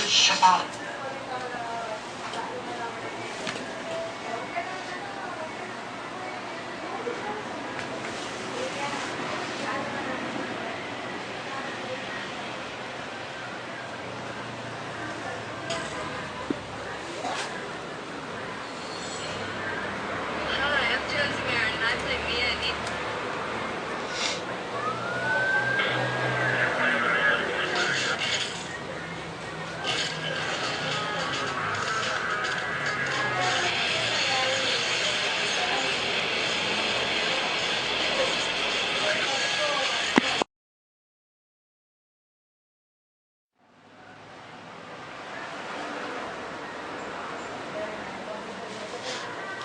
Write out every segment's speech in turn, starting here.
Shut up.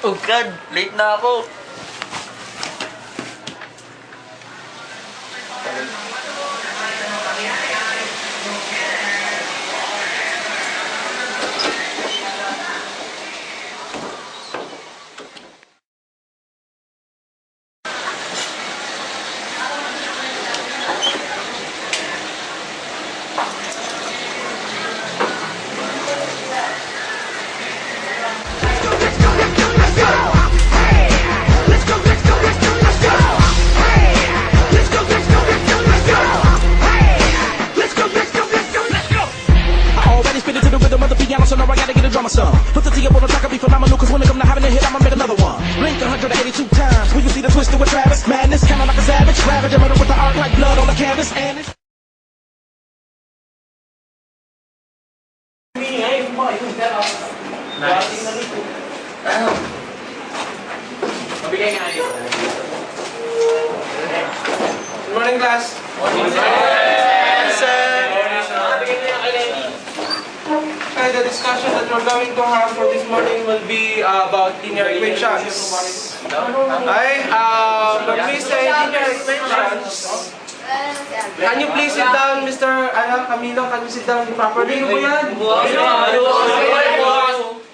Oh God, late na ako. So now I gotta get a drummer some. Put the T up on the track, I'll be phenomenal. Cause when it come to having a hit, I'ma make another one. Blink 182 times. When you see the twister with Travis, madness, kinda like a savage. Ravage, I murder with the art like blood on the canvas. And it's Nice. Mabigay nga yun. Good morning, class. Morning, sir. Okay, the discussion that we're going to have for this morning will be about linear equations. Okay, when we say linear equations, can you please sit down, Mr. Camilo? Can you sit down properly? Ano ba yan?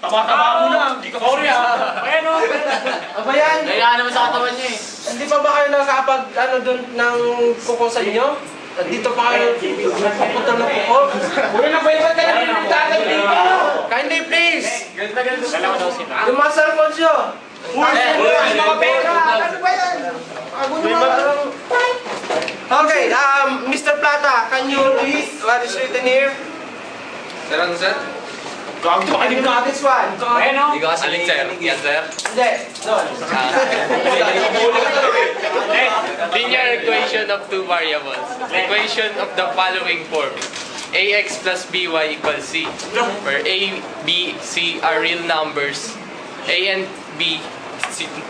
Tama-tama mo na. Hindi ka sorry ah. Ano ba yan? Kaya naman sa katawan niya eh. Hindi pa ba kayo nakapag doon ng kuko sa inyo? Dito pa kayo nagpuputol ng kuko? Uy, nabayad ka na ng tatag dito! Kindly please! Yung mga cellphones nyo! Mga pera! Ano ba yan? Okay, Mr. Plata, can you read what is written here? Sir? Gagawin pa kayo natin, Swan. Hindi ka kasi alin, sir. Yan, sir. Hindi. Doon. Linear equation of two variables. Equation of the following form. Ax plus by equals c. Where a, b, c are real numbers. A and b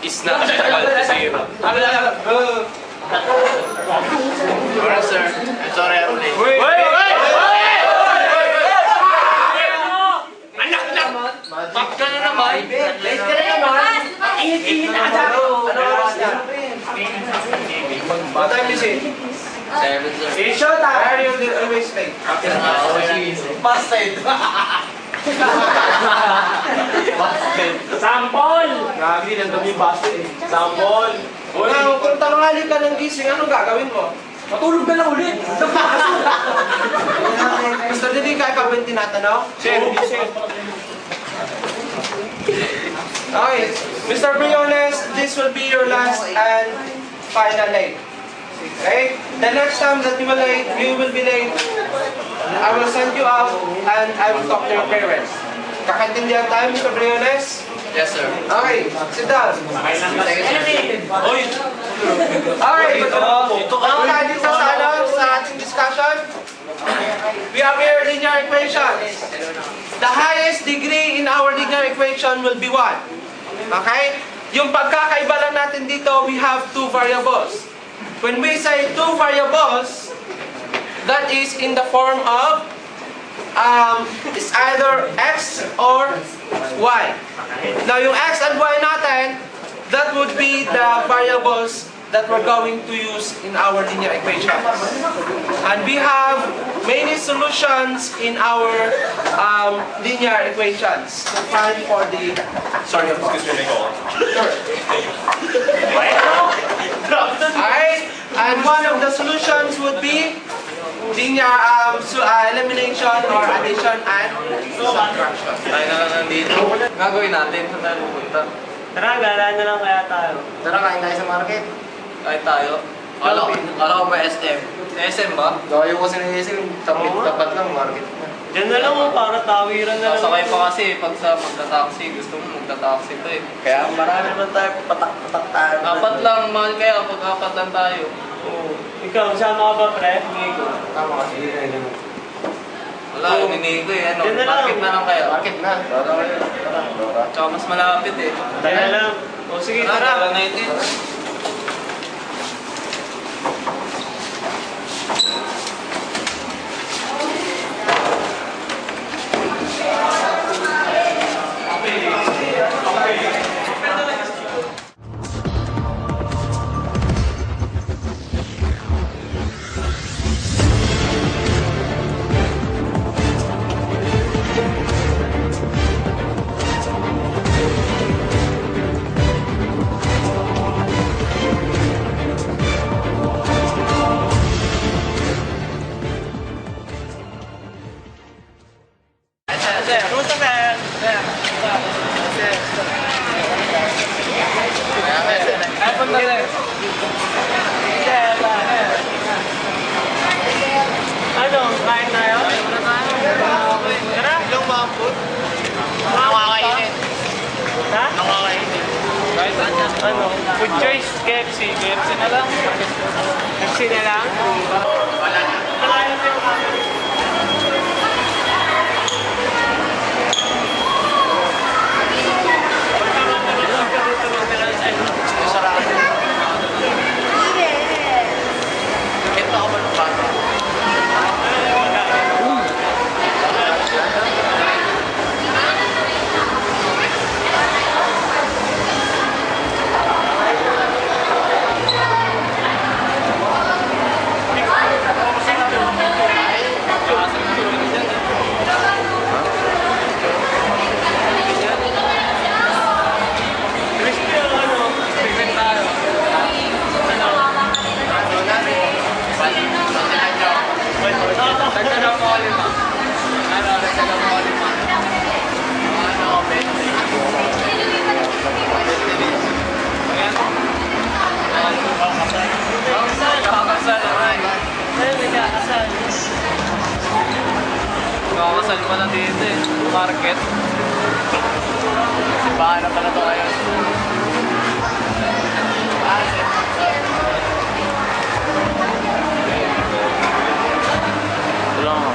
is not equal to 0. Alright, sir. I'm sorry, I'm late. Back ka na naman. Late ka na naman. Init-init na ka. Ano oras na? What time is it? 7, sir. It's showtime. Why are you always late? Busted. Sampol! Grabe, nandun yung busted eh. Sampol! Now, kung tanghali ka ng gising, anong gagawin mo? Matulog na lang ulit! Mr. Didi, kaya ka ba yung tinatanaw? Okay, Mr. Briones, this will be your last and final late. Okay? The next time that you will be late, I will send you out and I will talk to your parents. Kakaintindihan tayo, Mr. Briones? Yes, sir. Okay, sit down. Alright, mga dito sa ating discussion, we have here linear equations. The highest degree in our linear equation will be 1. Okay? Yung pagkakaiba lang natin dito, we have two variables. When we say two variables, that is in the form of it's either x or y. Now, yung x and y natin, that would be the variables that we're going to use in our linear equations. And we have many solutions in our linear equations to find for the... Sorry, excuse me, Nicole. Sure. Alright, and one of the solutions would be linear elimination or addition and subtraction. Tayo na lang nandito. Gagawin natin. Saan tayo pupunta? Tara, gala na lang kaya tayo. Tara, kain tayo sa market. Kain tayo. Kala ko ba SM? SM ba? Layo kasi ng SM. Tapat lang, market na. Diyan na lang para tawiran na lang. Sasakay pa kasi pag sa magta-taxi. Gusto mo magta-taxi pa eh. Kaya marami naman tayo. Patak-patak tayo. Apat lang, mahal kaya pag apat lang tayo. Oo. Ikaw, sama ka ba, pre? Hindi ko. Tama kasi. Wala, hinihingi ko eh. Ano, Diyan na lang. market na lang kaya. Market na. Tara kayo. Tara. Tsaka mas malapit eh. Diyan na lang. O sige, tara. Tara natin. Kumusta, sir? Ay, punta na eh. Ano, kain tayo? Tara. Ilang mampot? Nakakainin. Ha? Nakakainin. Kahit saan yan. Ano? Food choice, KFC. KFC na lang. KFC na lang? Wala na. Malayo na yung Sarap. Ito ako malungkot. crispy ang ano. Tignan tayo. Dagdagan mo 5. Ano, dagdagan mo 5. Ano, 20. Kakasal, ay. Ayun, nagkakasal. Kakasal pala dito eh. Market. Simbahan na pala to ngayon. Wala nga.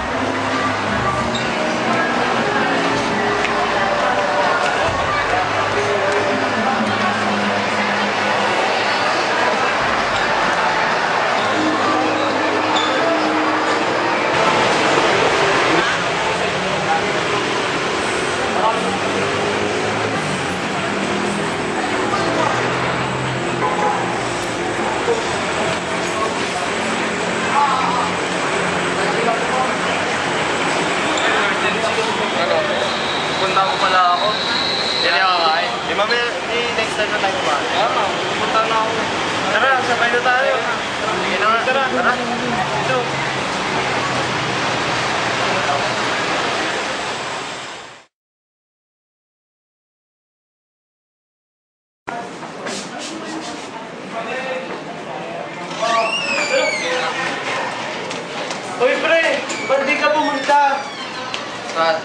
Ano? Punta ko pala ako. Hindi ako kakain. Next time na tayo ba? Tama, pupunta na ako. Tara, sabay na tayo. Sige na nga. Tara. Ito. Uy, pre! Ba't di ka pumunta? Saan?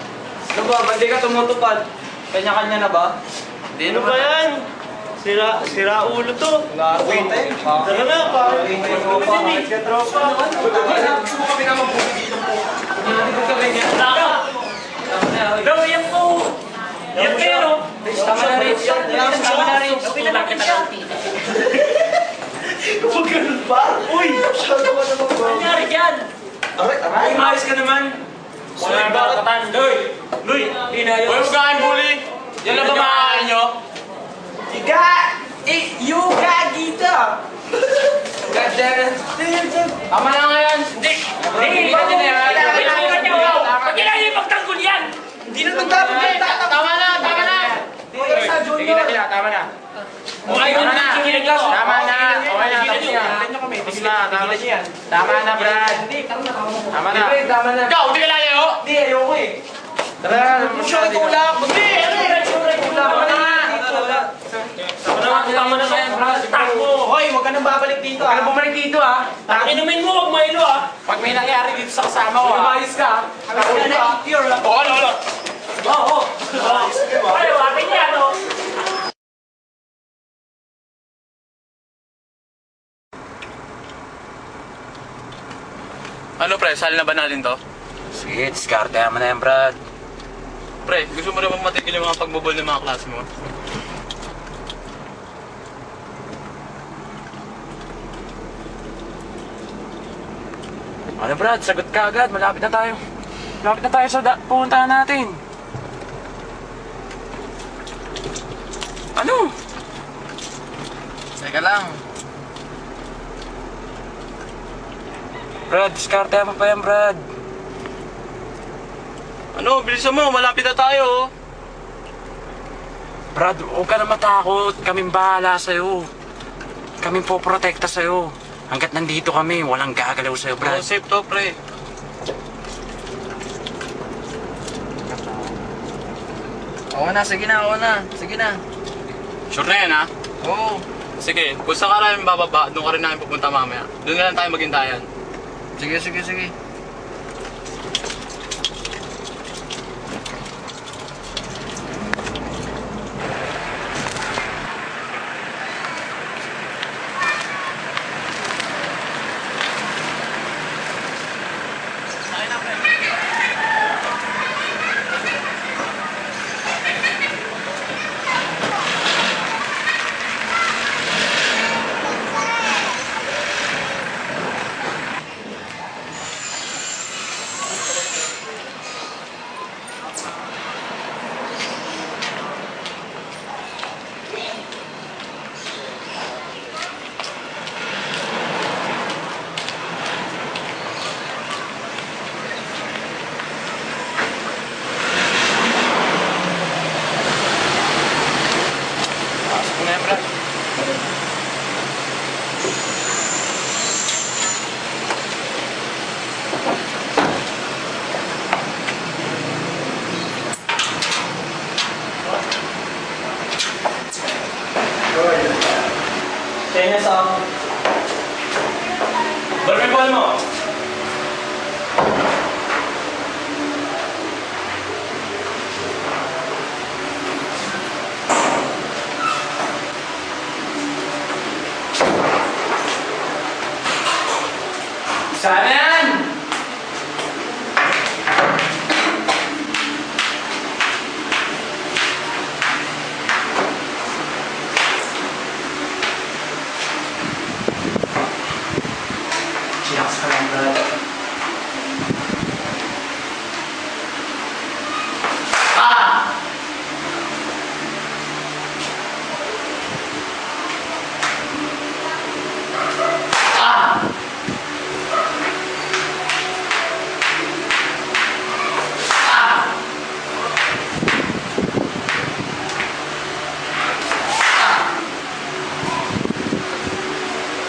Ano ba? Ba't di ka tumutupad? Kanya-kanya na ba? Hindi Ano ba yan? Sira ulo to. Wait eh. Tara na, parang Tropa, kahit ka tropa. Bro, yan po. Yan pero. Tama na rin. Tama na rin. Pinalaki siya. Huwag ganun pa! Uy! Masyado ka naman ba? Nangyari dyan. Aray, ayos ka naman. Wala ba katan? Luy, inayos. Huwag mo kain bully! Yan lang ba makakain nyo? You gagita! God damn it. Tama na nga yan! Hindi! Hindi na yan! Kailangan nyo. Pag kailangan nyo ipagtanggol yan. Hindi naman dapat yung Tama na! Tama na! Sa Junior! Tama na! Ayaw na. Tama na! Okay na! Tapos na, tama na. Tama na, Brad. Tama na. Tama na. Ikaw, hindi ka layo! Hindi, ayoko eh. Tara, Sure, tulak. Hindi, ano eh. Sure, tulak. Tama na nga. Tama na ba yan, Brad? Takbo. Hoy, huwag ka nang babalik dito ah. Huwag ka nang bumalik dito ah. Inumin mo, huwag mailo ah. Pag may nangyari dito sa kasama ko, ha? Lumayos ka ah. Takbo ka ah. Oo, ano? Oo. Ay, wakin niya, no? Ano pre, sali na ba natin to? Sige, diskarte naman na yan, Brad. Pre, gusto mo na bang matigil yung mga pagbubol ng mga klase mo? Ano, Brad? Sagot ka agad. Malapit na tayo. Malapit na tayo sa pupuntahan natin. Ano? Teka lang. Brad, diskarte naman pa yan, Brad. Ano, bilisan mo, malapit na tayo. Brad, huwag ka na matakot. Kaming bahala sa'yo. Kaming poprotekta sa'yo. Hanggat nandito kami, walang gagalaw sa'yo, Brad. Oo, safe to, pre. Oo na, sige na, oo na. Sige na. Sure na yan, ha? Oo. Sige, kung saan ka namin bababa, doon ka rin namin pupunta mamaya. Doon na lang tayo maghintayan. Sige, sige, sige. Pasok mo na yan, Brad. Kaya sa... Barbecue mo! Sana yan! Chillax ka lang, Brad.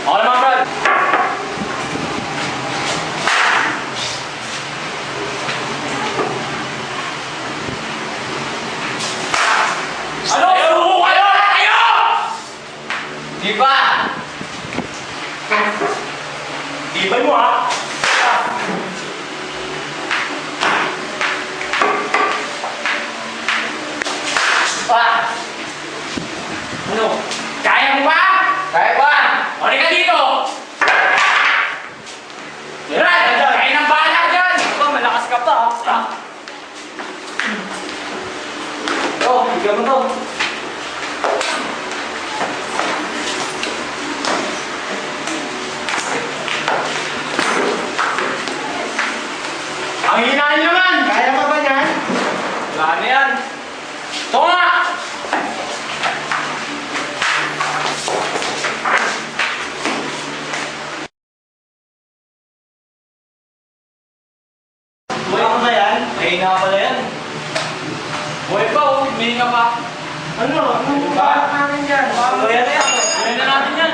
Okay naman, Brad. Ano? Suko kayo! Kayo! Di ba? Di ba mo ah? Ano? Kaya mo ba? Kaya ba? O, di ka dito! Brad! Kaya ng bala dyan! Ito, malakas ka pa ah. Oh, bigyan mo to. Ang hina niyo naman! Kaya ka ba yan? Wala na yan. Ito nga! Buhay ko na yan. Mahina ka pala yan. Buhay pa, oh. Huminga pa. Ano? Ano ba? Akin yan. Buhay na yan. Buhay na natin yan.